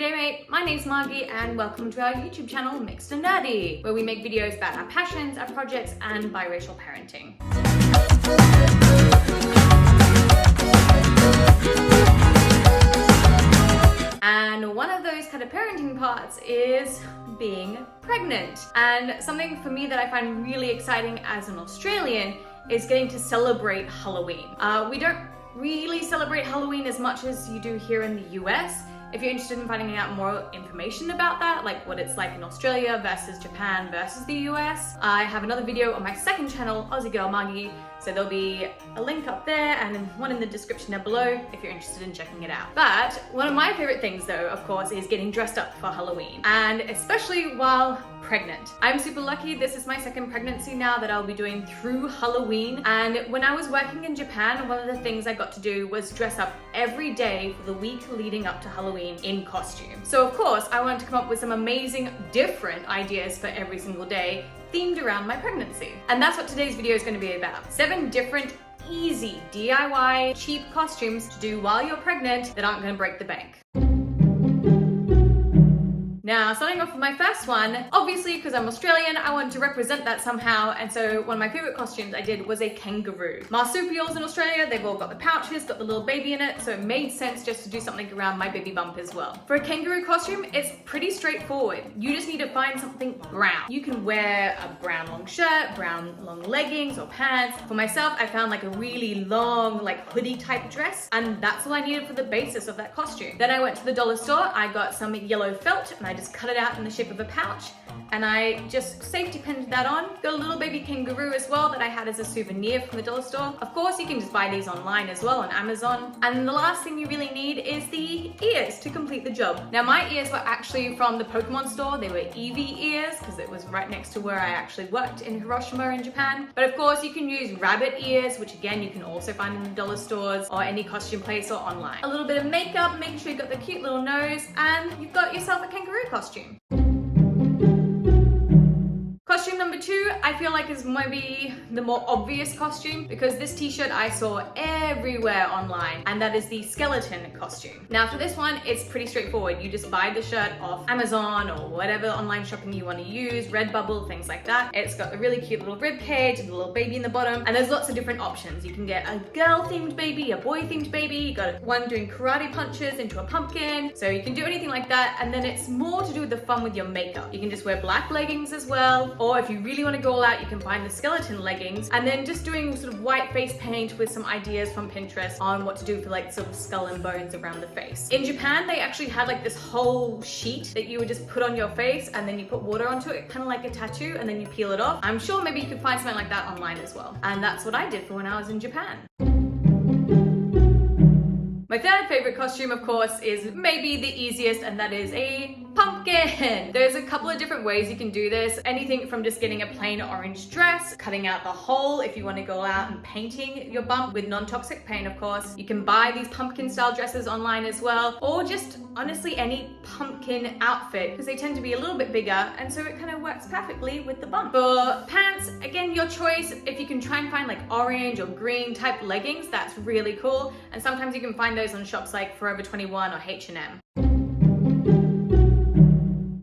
G'day mate, my name's Margie and welcome to our YouTube channel Mixed and Nerdy, where we make videos about our passions, our projects and biracial parenting. And one of those kind of parenting parts is being pregnant. And something for me that I find really exciting as an Australian is getting to celebrate Halloween. We don't really celebrate Halloween as much as you do here in the US. If you're interested in finding out more information about that, like what it's like in Australia versus Japan versus the US, I have another video on my second channel, Aussie Girl Margie, so there'll be a link up there and one in the description down below if you're interested in checking it out. But one of my favorite things though, of course, is getting dressed up for Halloween, and especially while pregnant. I'm super lucky. This is my second pregnancy now that I'll be doing through Halloween. And when I was working in Japan, one of the things I got to do was dress up every day for the week leading up to Halloween in costume. So of course, I wanted to come up with some amazing different ideas for every single day themed around my pregnancy. And that's what today's video is going to be about. 7 different easy DIY cheap costumes to do while you're pregnant that aren't going to break the bank. Now, starting off with my first one, obviously because I'm Australian, I wanted to represent that somehow, and so one of my favorite costumes I did was a kangaroo. Marsupials in Australia, they've all got the pouches, got the little baby in it, so it made sense just to do something around my baby bump as well. For a kangaroo costume, it's pretty straightforward. You just need to find something brown. You can wear a brown long shirt, brown long leggings or pants. For myself, I found like a really long like hoodie type dress, and that's all I needed for the basis of that costume. Then I went to the dollar store, I got some yellow felt, and I just cut it out in the shape of a pouch, and I just safety pinned that on. Got a little baby kangaroo as well that I had as a souvenir from the dollar store. Of course, you can just buy these online as well on Amazon. And the last thing you really need is the ears to complete the job. Now, my ears were actually from the Pokemon store. They were Eevee ears because it was right next to where I actually worked in Hiroshima in Japan. But of course, you can use rabbit ears, which again, you can also find in the dollar stores or any costume place or online. A little bit of makeup, make sure you've got the cute little nose, and you've got yourself a kangaroo costume. Costume number 2, I feel like is maybe the more obvious costume because this t-shirt I saw everywhere online, and that is the skeleton costume. Now for this one, it's pretty straightforward. You just buy the shirt off Amazon or whatever online shopping you want to use, Redbubble, things like that. It's got a really cute little rib cage and a little baby in the bottom, and there's lots of different options. You can get a girl-themed baby, a boy-themed baby, you got one doing karate punches into a pumpkin, so you can do anything like that, and then it's more to do with the fun with your makeup. You can just wear black leggings as well, or if you really want to go all out, you can find the skeleton leggings, and then just doing sort of white face paint with some ideas from Pinterest on what to do for like sort of skull and bones around the face. In Japan, they actually had like this whole sheet that you would just put on your face and then you put water onto it, kind of like a tattoo, and then you peel it off. I'm sure maybe you could find something like that online as well. And that's what I did for when I was in Japan. My third favorite costume, of course, is maybe the easiest, and that is a pumpkin. There's a couple of different ways you can do this. Anything from just getting a plain orange dress, cutting out the hole if you want to go out and painting your bump with non-toxic paint, of course. You can buy these pumpkin style dresses online as well, or just honestly any pumpkin outfit because they tend to be a little bit bigger, and so it kind of works perfectly with the bump. For pants, again, your choice. If you can try and find like orange or green type leggings, that's really cool. And sometimes you can find those on shops like Forever 21 or H&M.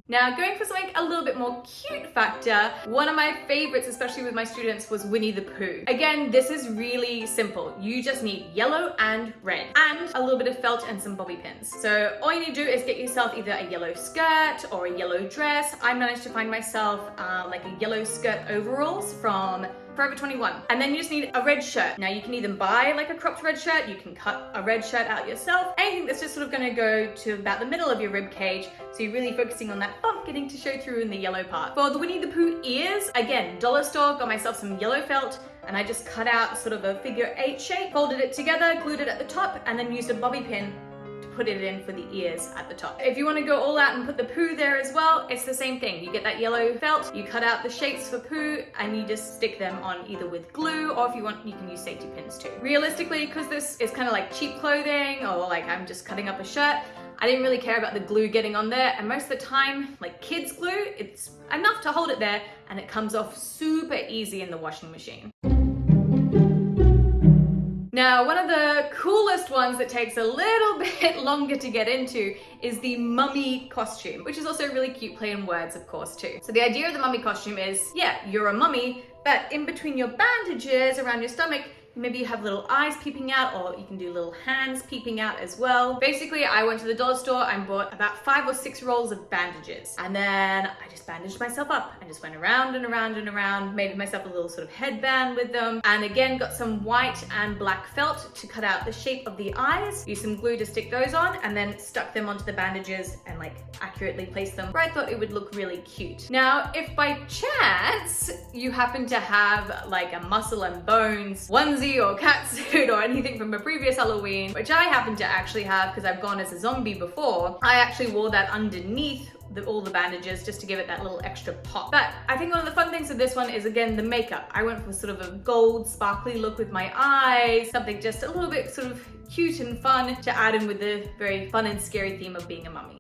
Now, going for something a little bit more cute factor, one of my favorites, especially with my students, was Winnie the Pooh. Again, this is really simple. You just need yellow and red, and a little bit of felt and some bobby pins. So all you need to do is get yourself either a yellow skirt or a yellow dress. I managed to find myself like a yellow skirt overalls from Forever 21. And then you just need a red shirt. Now you can either buy like a cropped red shirt, you can cut a red shirt out yourself, anything that's just sort of gonna go to about the middle of your rib cage, so you're really focusing on that bump getting to show through in the yellow part. For the Winnie the Pooh ears, again, dollar store, got myself some yellow felt, and I just cut out sort of a figure 8 shape, folded it together, glued it at the top, and then used a bobby pin to put it in for the ears at the top. If you want to go all out and put the Pooh there as well, it's the same thing. You get that yellow felt, you cut out the shapes for Pooh, and you just stick them on either with glue, or if you want, you can use safety pins too. Realistically, because this is kind of like cheap clothing, or like I'm just cutting up a shirt, I didn't really care about the glue getting on there, and most of the time, like kids glue, it's enough to hold it there, and it comes off super easy in the washing machine. Now, one of the coolest ones that takes a little bit longer to get into is the mummy costume, which is also a really cute play on words, of course, too. So the idea of the mummy costume is, yeah, you're a mummy, but in between your bandages around your stomach, maybe you have little eyes peeping out, or you can do little hands peeping out as well. Basically, I went to the dollar store and bought about 5 or 6 rolls of bandages. And then I just bandaged myself up and just went around and around and around, made myself a little sort of headband with them. And again, got some white and black felt to cut out the shape of the eyes, used some glue to stick those on, and then stuck them onto the bandages and like accurately placed them where I thought it would look really cute. Now, if by chance you happen to have like a muscle and bones onesie or catsuit or anything from a previous Halloween, which I happen to actually have because I've gone as a zombie before, I actually wore that underneath all the bandages just to give it that little extra pop. But I think one of the fun things with this one is, again, the makeup. I went for sort of a gold sparkly look with my eyes, something just a little bit sort of cute and fun to add in with the very fun and scary theme of being a mummy.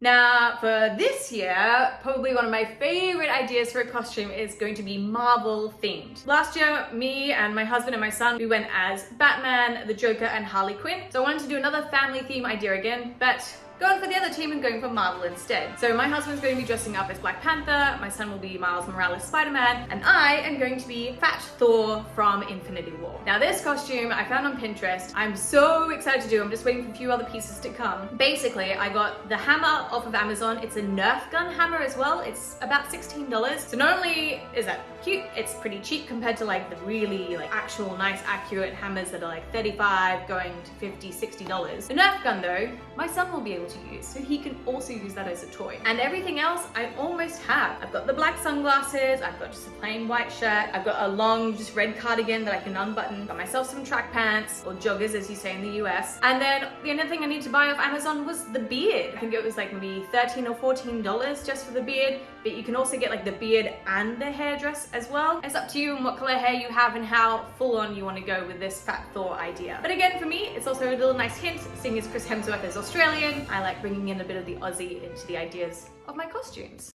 Now, for this year, probably one of my favorite ideas for a costume is going to be Marvel themed. Last year, me and my husband and my son, we went as Batman, the Joker, and Harley Quinn. So I wanted to do another family theme idea again, but going for the other team and going for Marvel instead. So my husband's going to be dressing up as Black Panther, my son will be Miles Morales Spider-Man, and I am going to be Fat Thor from Infinity War. Now this costume I found on Pinterest. I'm so excited to do. I'm just waiting for a few other pieces to come. Basically, I got the hammer off of Amazon. It's a Nerf gun hammer as well. It's about $16. So not only is that cute, it's pretty cheap compared to like the really like actual nice accurate hammers that are like $35 going to $50, $60. The Nerf gun though, my son will be able to use, so he can also use that as a toy. And everything else I almost have. I've got the black sunglasses, I've got just a plain white shirt, I've got a long just red cardigan that I can unbutton, got myself some track pants, or joggers as you say in the US, and then the only thing I need to buy off Amazon was the beard. I think it was like maybe $13 or $14 just for the beard, but you can also get like the beard and the hairdress as well. It's up to you and what color hair you have and how full on you want to go with this Fat Thor idea. But again, for me, it's also a little nice hint, seeing as Chris Hemsworth is Australian, I like bringing in a bit of the Aussie into the ideas of my costumes.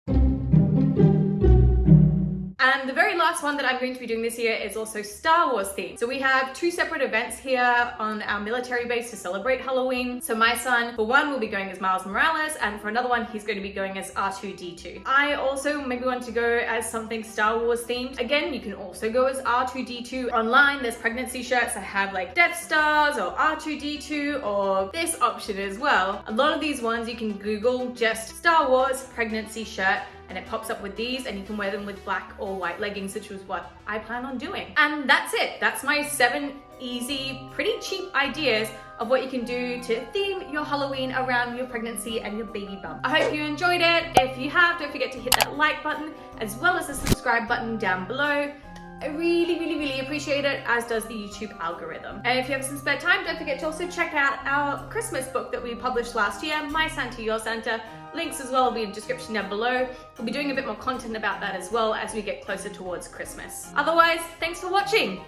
And the very last one that I'm going to be doing this year is also Star Wars themed. So we have 2 separate events here on our military base to celebrate Halloween. So my son, for one, will be going as Miles Morales, and for another one, he's going to be going as R2-D2. I also maybe want to go as something Star Wars themed. Again, you can also go as R2-D2. Online, there's pregnancy shirts. I have like Death Stars or R2-D2 or this option as well. A lot of these ones you can Google just Star Wars pregnancy shirt, and it pops up with these, and you can wear them with black or white leggings, which was what I plan on doing. And that's it. That's my 7 easy, pretty cheap ideas of what you can do to theme your Halloween around your pregnancy and your baby bump. I hope you enjoyed it. If you have, don't forget to hit that like button as well as the subscribe button down below. I really appreciate it, as does the YouTube algorithm. And if you have some spare time, don't forget to also check out our Christmas book that we published last year, My Santa, Your Santa. Links as well will be in the description down below. We'll be doing a bit more content about that as well as we get closer towards Christmas. Otherwise, thanks for watching.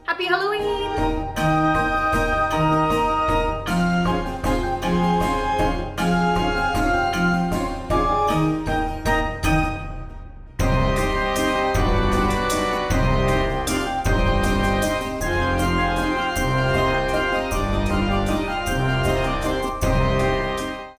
Happy Halloween!